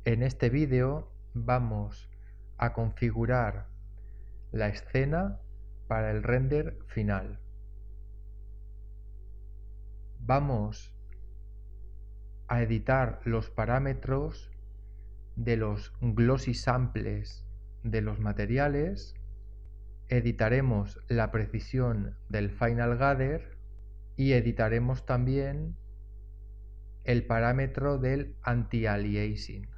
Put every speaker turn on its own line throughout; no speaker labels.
En este vídeo vamos a configurar la escena para el render final. Vamos a editar los parámetros de los glossy samples de los materiales, editaremos la precisión del final gather y editaremos también el parámetro del anti-aliasing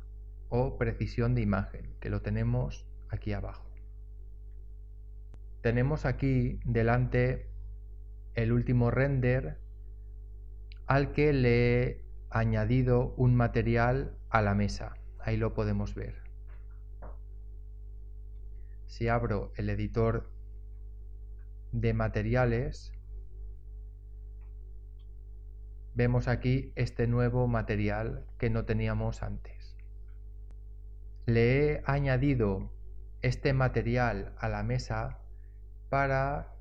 o precisión de imagen, que lo tenemos aquí abajo. Tenemos aquí delante el último render al que le he añadido un material a la mesa. Ahí lo podemos ver. Si abro el editor de materiales, vemos aquí este nuevo material que no teníamos antes. Le he añadido este material a la mesa para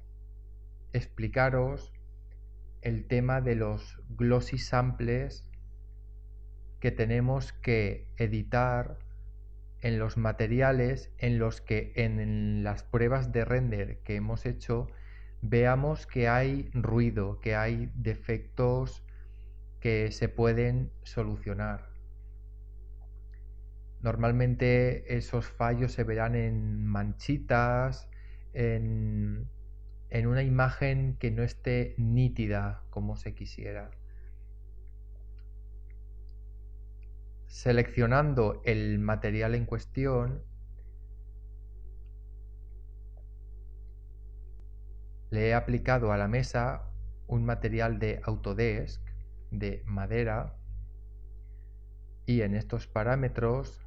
explicaros el tema de los glossy samples que tenemos que editar en los materiales en los que en las pruebas de render que hemos hecho veamos que hay ruido, que hay defectos que se pueden solucionar. Normalmente esos fallos se verán en manchitas, en una imagen que no esté nítida como se quisiera. Seleccionando el material en cuestión, le he aplicado a la mesa un material de Autodesk de madera y en estos parámetros,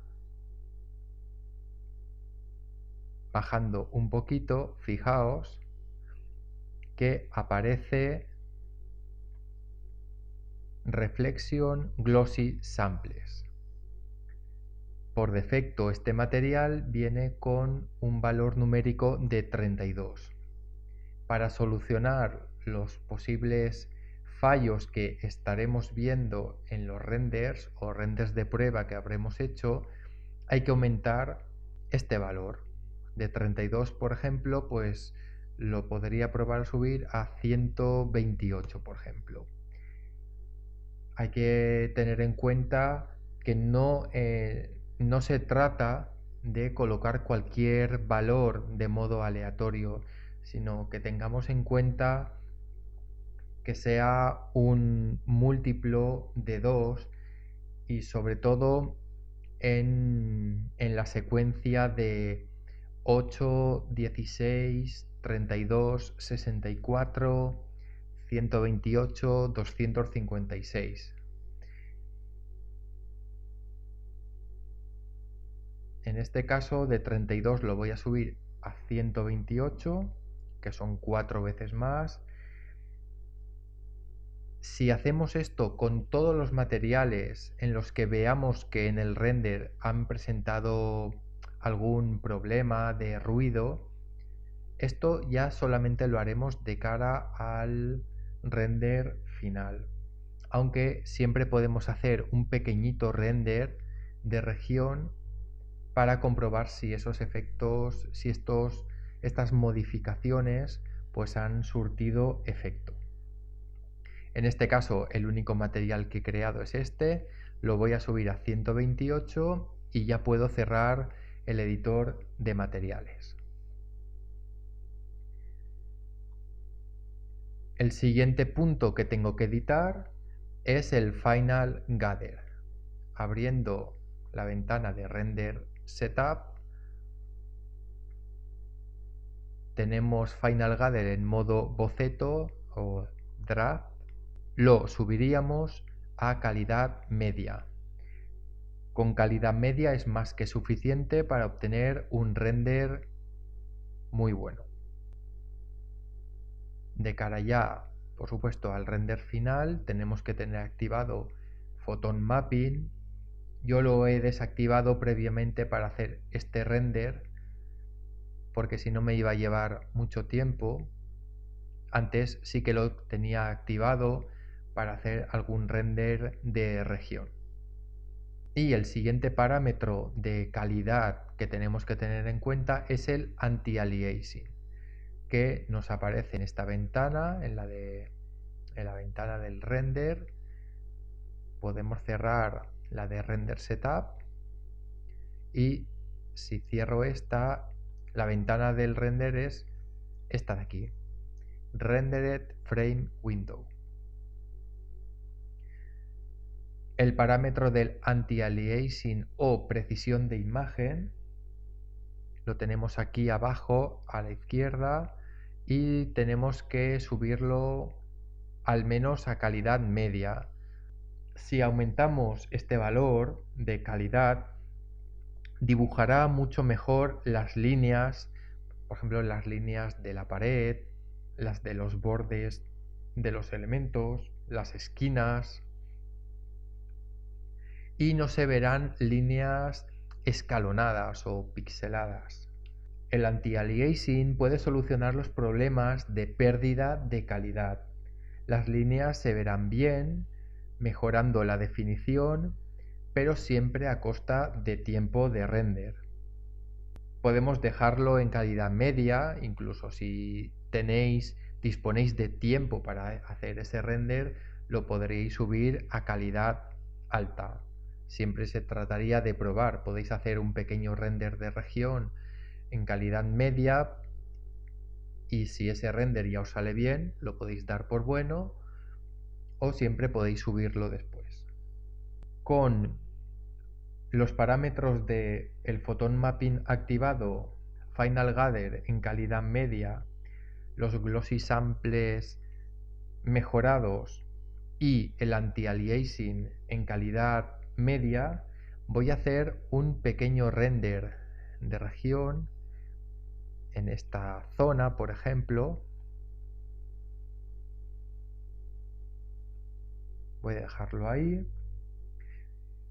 bajando un poquito, fijaos que aparece Reflection Glossy Samples. Por defecto este material viene con un valor numérico de 32. Para solucionar los posibles fallos que estaremos viendo en los renders o renders de prueba que habremos hecho, hay que aumentar este valor. De 32, por ejemplo, pues lo podría probar a subir a 128, por ejemplo. Hay que tener en cuenta que no se trata de colocar cualquier valor de modo aleatorio, sino que tengamos en cuenta que sea un múltiplo de 2 y sobre todo en la secuencia de 8, 16, 32, 64, 128, 256. En este caso de 32 lo voy a subir a 128, que son 4 veces más. Si hacemos esto con todos los materiales en los que veamos que en el render han presentado algún problema de ruido, esto ya solamente lo haremos de cara al render final. Aunque siempre podemos hacer un pequeñito render de región para comprobar si esos efectos, si estas modificaciones pues han surtido efecto. En este caso el único material que he creado es este, lo voy a subir a 128 y ya puedo cerrar el editor de materiales. El siguiente punto que tengo que editar es el Final Gather. Abriendo la ventana de Render Setup, tenemos Final Gather en modo boceto o draft. Lo subiríamos a calidad media. Con calidad media es más que suficiente para obtener un render muy bueno. De cara ya, por supuesto, al render final, tenemos que tener activado Photon Mapping. Yo lo he desactivado previamente para hacer este render, porque si no me iba a llevar mucho tiempo. Antes sí que lo tenía activado para hacer algún render de región. Y el siguiente parámetro de calidad que tenemos que tener en cuenta es el anti-aliasing, que nos aparece en esta ventana, en la ventana del render. Podemos cerrar la de render setup y si cierro esta, la ventana del render es esta de aquí, rendered frame window. El parámetro del anti-aliasing o precisión de imagen lo tenemos aquí abajo a la izquierda y tenemos que subirlo al menos a calidad media. Si aumentamos este valor de calidad, dibujará mucho mejor las líneas, por ejemplo las líneas de la pared, las de los bordes de los elementos, las esquinas, y no se verán líneas escalonadas o pixeladas. El anti-aliasing puede solucionar los problemas de pérdida de calidad. Las líneas se verán bien, mejorando la definición, pero siempre a costa de tiempo de render. Podemos dejarlo en calidad media, incluso si disponéis de tiempo para hacer ese render, lo podréis subir a calidad alta. Siempre se trataría de probar. Podéis hacer un pequeño render de región en calidad media y si ese render ya os sale bien, lo podéis dar por bueno o siempre podéis subirlo después. Con los parámetros de el photon mapping activado, final gather en calidad media, los glossy samples mejorados y el anti-aliasing en calidad media, voy a hacer un pequeño render de región en esta zona, por ejemplo. Voy a dejarlo ahí.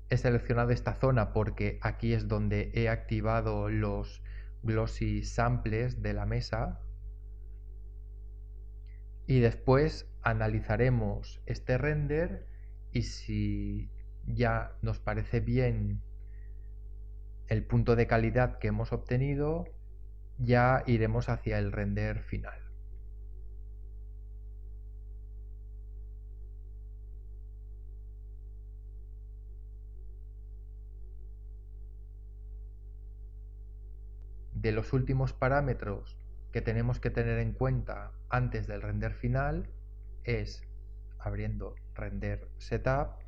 He seleccionado esta zona porque aquí es donde he activado los glossy samples de la mesa. Y después analizaremos este render y si ya nos parece bien el punto de calidad que hemos obtenido, ya iremos hacia el render final. De los últimos parámetros que tenemos que tener en cuenta antes del render final es, abriendo render setup,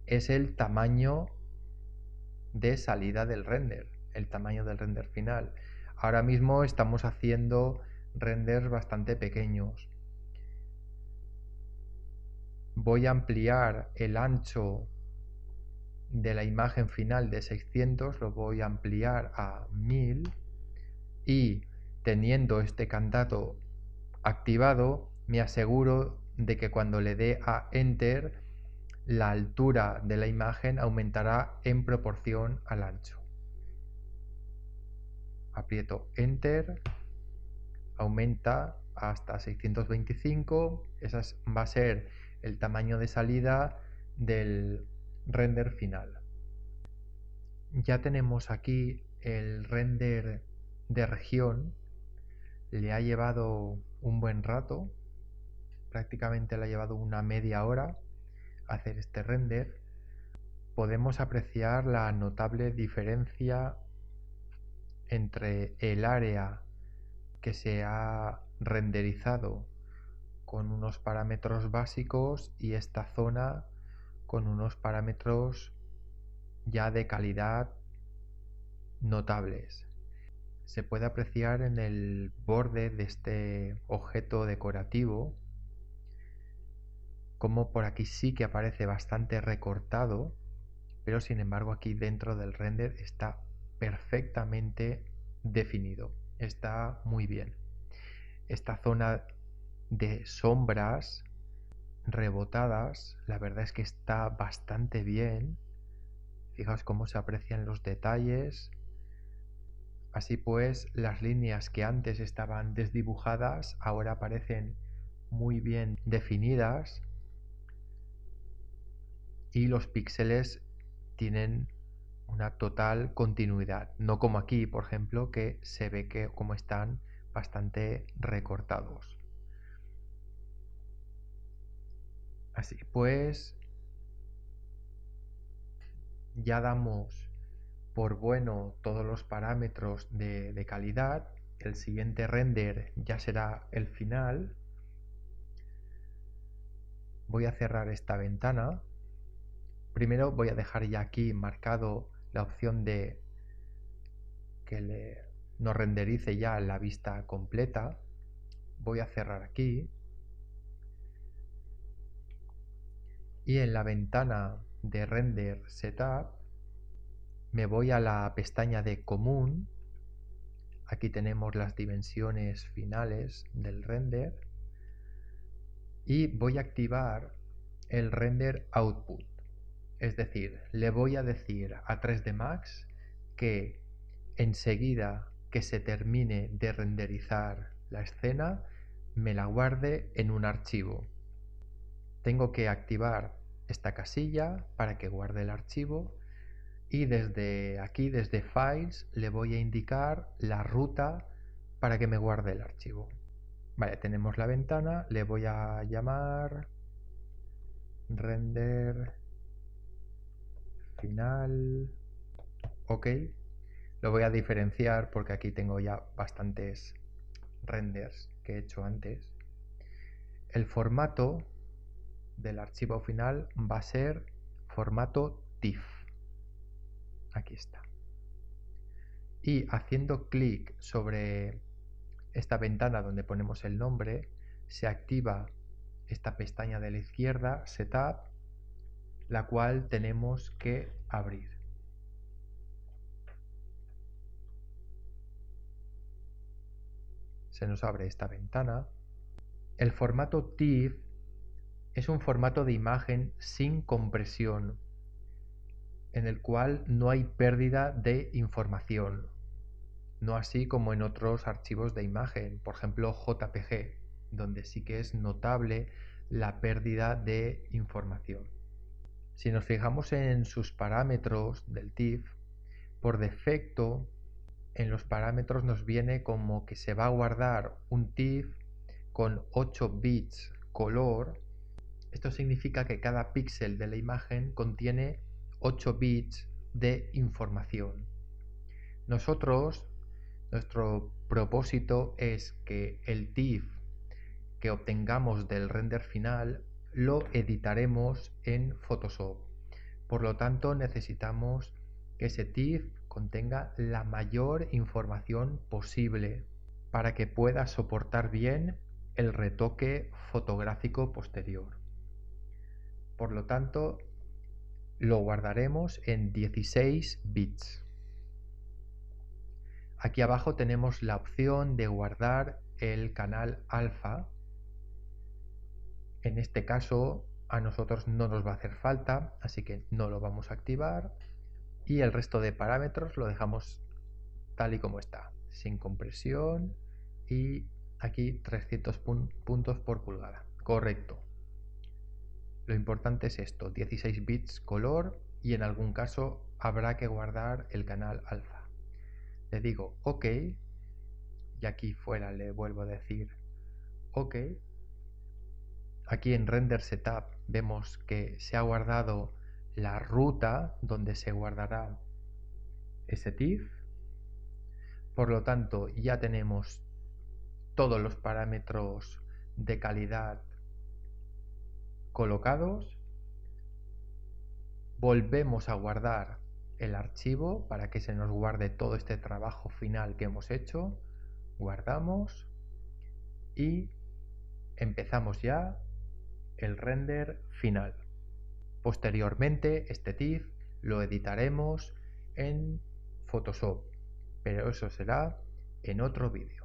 es el tamaño de salida del render, el tamaño del render final. Ahora mismo estamos haciendo renders bastante pequeños. Voy a ampliar el ancho de la imagen final de 600, lo voy a ampliar a 1000 y teniendo este candado activado me aseguro de que cuando le dé a Enter la altura de la imagen aumentará en proporción al ancho. Aprieto Enter, aumenta hasta 625, ese va a ser el tamaño de salida del render final. Ya tenemos aquí el render de región, le ha llevado un buen rato, prácticamente le ha llevado una media hora hacer este render. Podemos apreciar la notable diferencia entre el área que se ha renderizado con unos parámetros básicos y esta zona con unos parámetros ya de calidad notables. Se puede apreciar en el borde de este objeto decorativo como por aquí sí que aparece bastante recortado, pero sin embargo aquí dentro del render está perfectamente definido, está muy bien. Esta zona de sombras rebotadas, la verdad es que está bastante bien. Fijaos cómo se aprecian los detalles. Así pues, las líneas que antes estaban desdibujadas ahora aparecen muy bien definidas. y los píxeles tienen una total continuidad, no como aquí, por ejemplo, que se ve que como están bastante recortados. Así pues, ya damos por bueno todos los parámetros de calidad. El siguiente render ya será el final. Voy a cerrar esta ventana. Primero voy a dejar ya aquí marcado la opción de que nos renderice ya la vista completa. Voy a cerrar aquí. Y en la ventana de render setup me voy a la pestaña de común. Aquí tenemos las dimensiones finales del render. Y voy a activar el render output. Es decir, le voy a decir a 3D Max que enseguida que se termine de renderizar la escena, me la guarde en un archivo. Tengo que activar esta casilla para que guarde el archivo y desde aquí, desde Files, le voy a indicar la ruta para que me guarde el archivo. Vale, tenemos la ventana, le voy a llamar render final. Ok, lo voy a diferenciar porque aquí tengo ya bastantes renders que he hecho antes. El formato del archivo final va a ser formato TIFF. Aquí está. Y haciendo clic sobre esta ventana donde ponemos el nombre, se activa esta pestaña de la izquierda, Setup, la cual tenemos que abrir. Se nos abre esta ventana. El formato TIFF es un formato de imagen sin compresión, en el cual no hay pérdida de información, no así como en otros archivos de imagen, por ejemplo JPG, donde sí que es notable la pérdida de información. Si nos fijamos en sus parámetros del TIFF, por defecto en los parámetros nos viene como que se va a guardar un TIFF con 8 bits color. Esto significa que cada píxel de la imagen contiene 8 bits de información. Nuestro propósito es que el TIFF que obtengamos del render final lo editaremos en Photoshop. Por lo tanto, necesitamos que ese TIFF contenga la mayor información posible para que pueda soportar bien el retoque fotográfico posterior. Por lo tanto, lo guardaremos en 16 bits. Aquí abajo tenemos la opción de guardar el canal alfa. En este caso a nosotros no nos va a hacer falta, así que no lo vamos a activar. Y el resto de parámetros lo dejamos tal y como está, sin compresión y aquí 300 puntos por pulgada. Correcto. Lo importante es esto, 16 bits color y en algún caso habrá que guardar el canal alfa. Le digo OK y aquí fuera le vuelvo a decir OK. Aquí en Render Setup vemos que se ha guardado la ruta donde se guardará ese TIFF. Por lo tanto, ya tenemos todos los parámetros de calidad colocados. Volvemos a guardar el archivo para que se nos guarde todo este trabajo final que hemos hecho. Guardamos y empezamos ya el render final. Posteriormente, este TIFF lo editaremos en Photoshop, pero eso será en otro vídeo.